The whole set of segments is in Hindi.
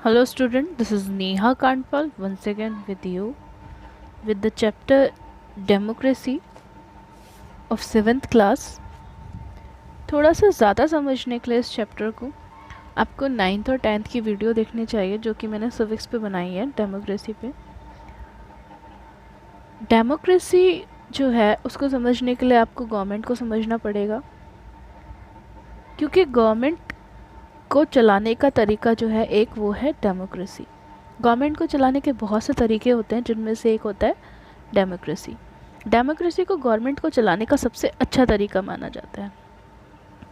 Hello student, this is Neha Kandpal once again with you with the chapter Democracy of 7th class। थोड़ा सा ज़्यादा समझने के लिए इस चैप्टर को आपको 9th और 10th की वीडियो देखनी चाहिए जो कि मैंने सिविक्स पे बनाई है डेमोक्रेसी पे। डेमोक्रेसी जो है उसको समझने के लिए आपको गवर्नमेंट को समझना पड़ेगा, क्योंकि गवर्नमेंट को चलाने का तरीका जो है एक वो है डेमोक्रेसी। गवर्नमेंट को चलाने के बहुत से तरीके होते हैं जिनमें से एक होता है डेमोक्रेसी। डेमोक्रेसी को गवर्नमेंट को चलाने का सबसे अच्छा तरीका माना जाता है।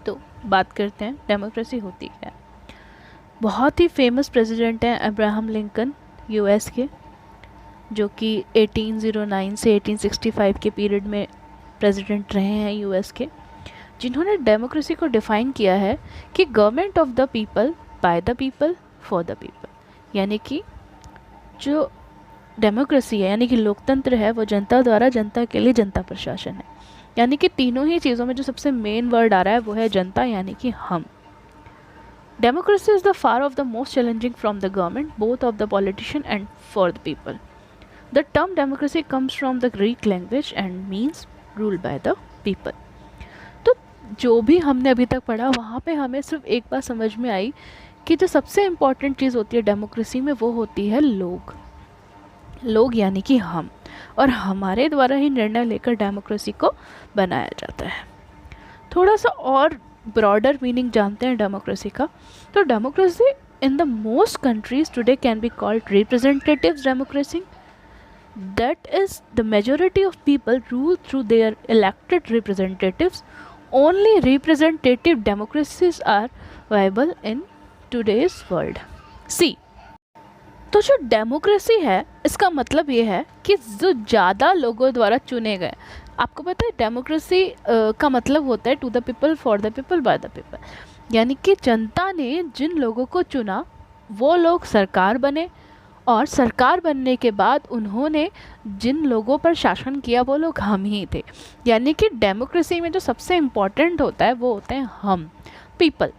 तो बात करते हैं डेमोक्रेसी होती क्या है। बहुत ही फेमस प्रेसिडेंट हैं अब्राहम लिंकन यूएस के, जो कि 1809 से 1865 के पीरियड में प्रेसिडेंट रहे हैं यूएस के, जिन्होंने डेमोक्रेसी को डिफ़ाइन किया है कि government of the people by the people for the people. यानी कि जो डेमोक्रेसी है यानी कि लोकतंत्र है वो जनता द्वारा जनता के लिए जनता प्रशासन है। यानी कि तीनों ही चीज़ों में जो सबसे मेन वर्ड आ रहा है वो है जनता, यानी कि हम। Democracy is the far of the most challenging from the government both of the politician and for the people. The term democracy comes from the Greek language and means rule by the people. तो जो भी हमने अभी तक पढ़ा वहाँ पे हमें सिर्फ एक बात समझ में आई कि जो सबसे इम्पॉर्टेंट चीज़ होती है डेमोक्रेसी में वो होती है लोग। लोग यानी कि हम, और हमारे द्वारा ही निर्णय लेकर डेमोक्रेसी को बनाया जाता है। थोड़ा सा और ब्रॉडर मीनिंग जानते हैं डेमोक्रेसी का। तो democracy in the most countries today can be called representative democracy. That is the majority of people rule through their elected representatives. Only representative democracies are viable in today's world. See, तो जो डेमोक्रेसी है इसका मतलब ये है कि जो ज़्यादा लोगों द्वारा चुने गए। आपको पता है डेमोक्रेसी का मतलब होता है to the people for the people by the people. यानी कि जनता ने जिन लोगों को चुना वो लोग सरकार बने, और सरकार बनने के बाद उन्होंने जिन लोगों पर शासन किया वो लोग हम ही थे। यानी कि डेमोक्रेसी में जो सबसे इम्पॉर्टेंट होता है वो होते हैं हम, पीपल।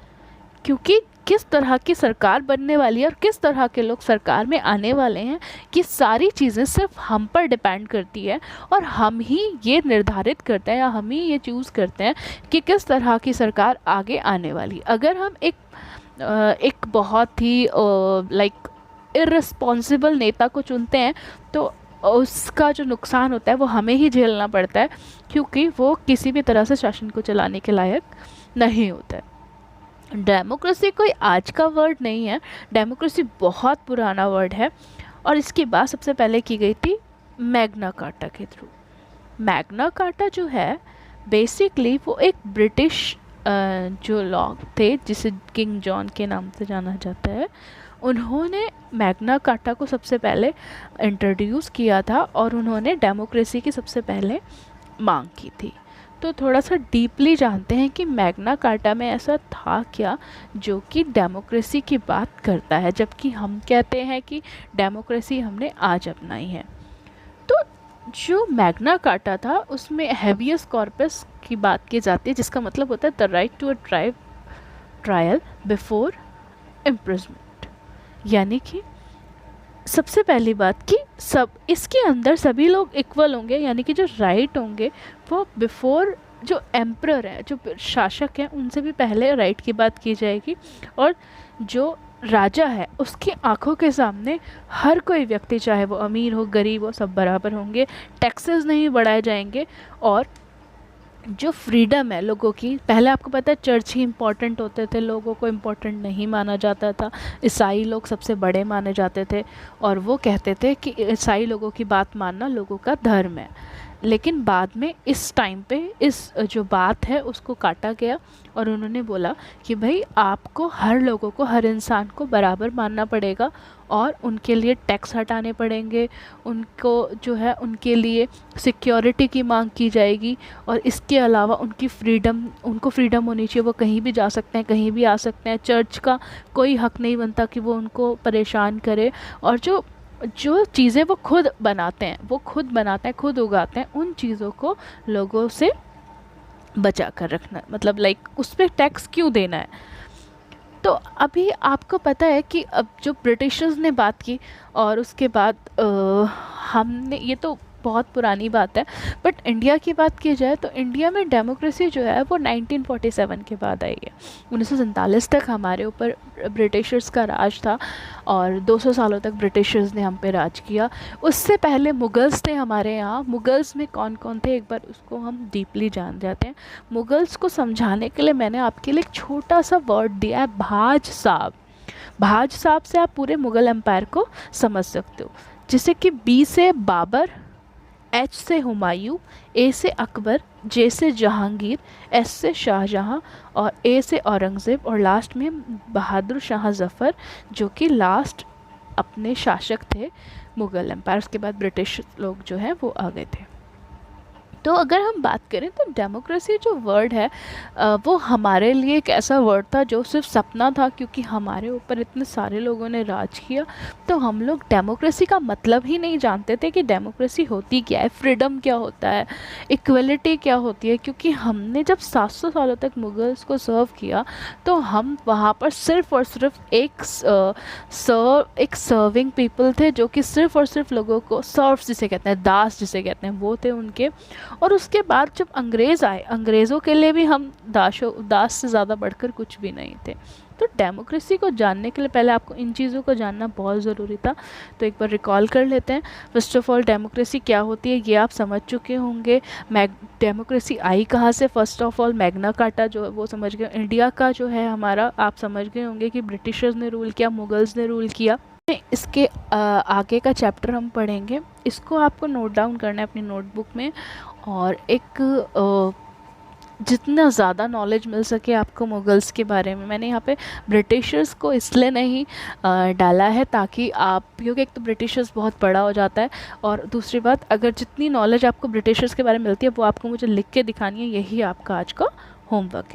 क्योंकि किस तरह की सरकार बनने वाली है और किस तरह के लोग सरकार में आने वाले हैं, कि सारी चीज़ें सिर्फ हम पर डिपेंड करती है, और हम ही ये निर्धारित करते हैं या हम ही ये चूज़ करते हैं कि किस तरह की सरकार आगे आने वाली। अगर हम एक बहुत ही लाइक इर्रेस्पॉन्सिबल नेता को चुनते हैं तो उसका जो नुकसान होता है वो हमें ही झेलना पड़ता है, क्योंकि वो किसी भी तरह से शासन को चलाने के लायक नहीं होता है। डेमोक्रेसी कोई आज का वर्ड नहीं है, डेमोक्रेसी बहुत पुराना वर्ड है, और इसकी बात सबसे पहले की गई थी मैग्ना कार्टा के थ्रू। मैग्ना कार्टा जो है बेसिकली वो एक ब्रिटिश जो लॉ थे जिसे किंग जॉन के नाम से जाना जाता है, उन्होंने मैग्ना कार्टा को सबसे पहले इंट्रोड्यूस किया था और उन्होंने डेमोक्रेसी की सबसे पहले मांग की थी। तो थोड़ा सा डीपली जानते हैं कि मैग्ना कार्टा में ऐसा था क्या जो कि डेमोक्रेसी की बात करता है, जबकि हम कहते हैं कि डेमोक्रेसी हमने आज अपनाई है। तो जो मैग्ना कार्टा था उसमें हैबियस कॉर्पस की बात की जाती है, जिसका मतलब होता है the right to a trial before imprisonment. यानी कि सबसे पहली बात कि सब इसके अंदर सभी लोग इक्वल होंगे, यानी कि जो राइट होंगे वो बिफोर जो एम्परर है, जो शासक हैं, उनसे भी पहले राइट की बात की जाएगी, और जो राजा है उसकी आंखों के सामने हर कोई व्यक्ति, चाहे वो अमीर हो गरीब हो, सब बराबर होंगे। टैक्सेस नहीं बढ़ाए जाएंगे, और जो फ्रीडम है लोगों की, पहले आपको पता है चर्च ही इम्पॉर्टेंट होते थे, लोगों को इम्पॉर्टेंट नहीं माना जाता था। ईसाई लोग सबसे बड़े माने जाते थे और वो कहते थे कि ईसाई लोगों की बात मानना लोगों का धर्म है। लेकिन बाद में इस टाइम पे इस जो बात है उसको काटा गया और उन्होंने बोला कि भाई आपको हर लोगों को, हर इंसान को बराबर मानना पड़ेगा, और उनके लिए टैक्स हटाने पड़ेंगे, उनको जो है उनके लिए सिक्योरिटी की मांग की जाएगी, और इसके अलावा उनको फ्रीडम होनी चाहिए, वो कहीं भी जा सकते हैं, कहीं भी आ सकते हैं। चर्च का कोई हक नहीं बनता कि वो उनको परेशान करे, और जो चीज़ें वो खुद बनाते हैं, खुद उगाते हैं, उन चीज़ों को लोगों से बचा कर रखना, मतलब लाइक उस पर टैक्स क्यों देना है। तो अभी आपको पता है कि अब जो ब्रिटिशर्स ने बात की और उसके बाद हमने, ये तो बहुत पुरानी बात है, बट इंडिया की बात की जाए तो इंडिया में डेमोक्रेसी जो है वो 1947 के बाद आई है। 1947 तक हमारे ऊपर ब्रिटिशर्स का राज था और 200 सालों तक ब्रिटिशर्स ने हम पे राज किया। उससे पहले मुगल्स थे हमारे यहाँ। मुगल्स में कौन कौन थे, एक बार उसको हम डीपली जान जाते हैं। मुगल्स को समझाने के लिए मैंने आपके लिए एक छोटा सा वर्ड दिया है, भाज साहब। भाज साहब से आप पूरे मुग़ल एम्पायर को समझ सकते हो। जैसे कि बी से बाबर, एच से हुमायूं, ए से अकबर, जे से जहांगीर, एस से शाहजहां और ए से औरंगज़ेब और लास्ट में बहादुर शाह ज़फ़र, जो कि लास्ट अपने शासक थे मुग़ल एम्पायर। उसके बाद ब्रिटिश लोग जो है वो आ गए थे। तो अगर हम बात करें तो डेमोक्रेसी जो वर्ड है वो हमारे लिए एक ऐसा वर्ड था जो सिर्फ सपना था, क्योंकि हमारे ऊपर इतने सारे लोगों ने राज किया। तो हम लोग डेमोक्रेसी का मतलब ही नहीं जानते थे कि डेमोक्रेसी होती क्या है, फ्रीडम क्या होता है, इक्वलिटी क्या होती है। क्योंकि हमने जब 700 सालों तक मुगल्स को सर्व किया तो हम वहाँ पर सिर्फ और सिर्फ एक सर्विंग पीपल थे, जो कि सिर्फ और सिर्फ लोगों को सर्व जिसे कहते हैं, दास जिसे कहते हैं, वो थे उनके। और उसके बाद जब अंग्रेज़ आए, अंग्रेज़ों के लिए भी हम दास से ज़्यादा बढ़कर कुछ भी नहीं थे। तो डेमोक्रेसी को जानने के लिए पहले आपको इन चीज़ों को जानना बहुत ज़रूरी था। तो एक बार रिकॉल कर लेते हैं। फर्स्ट ऑफ ऑल डेमोक्रेसी क्या होती है ये आप समझ चुके होंगे। डेमोक्रेसी आई कहाँ से, first of all Magna carta जो है वो समझ गए। इंडिया का जो है हमारा, आप समझ गए होंगे कि ब्रिटिशर्स ने रूल किया, मुगल्स ने रूल किया। इसके आगे का चैप्टर हम पढ़ेंगे, इसको आपको नोट डाउन करना है अपनी नोटबुक में। और एक जितना ज़्यादा नॉलेज मिल सके आपको मुगल्स के बारे में। मैंने यहाँ पे ब्रिटिशर्स को इसलिए नहीं डाला है ताकि आप, क्योंकि एक तो ब्रिटिशर्स बहुत बड़ा हो जाता है, और दूसरी बात अगर जितनी नॉलेज आपको ब्रिटिशर्स के बारे में मिलती है वो आपको मुझे लिख के दिखानी है। यही आपका आज का होमवर्क है।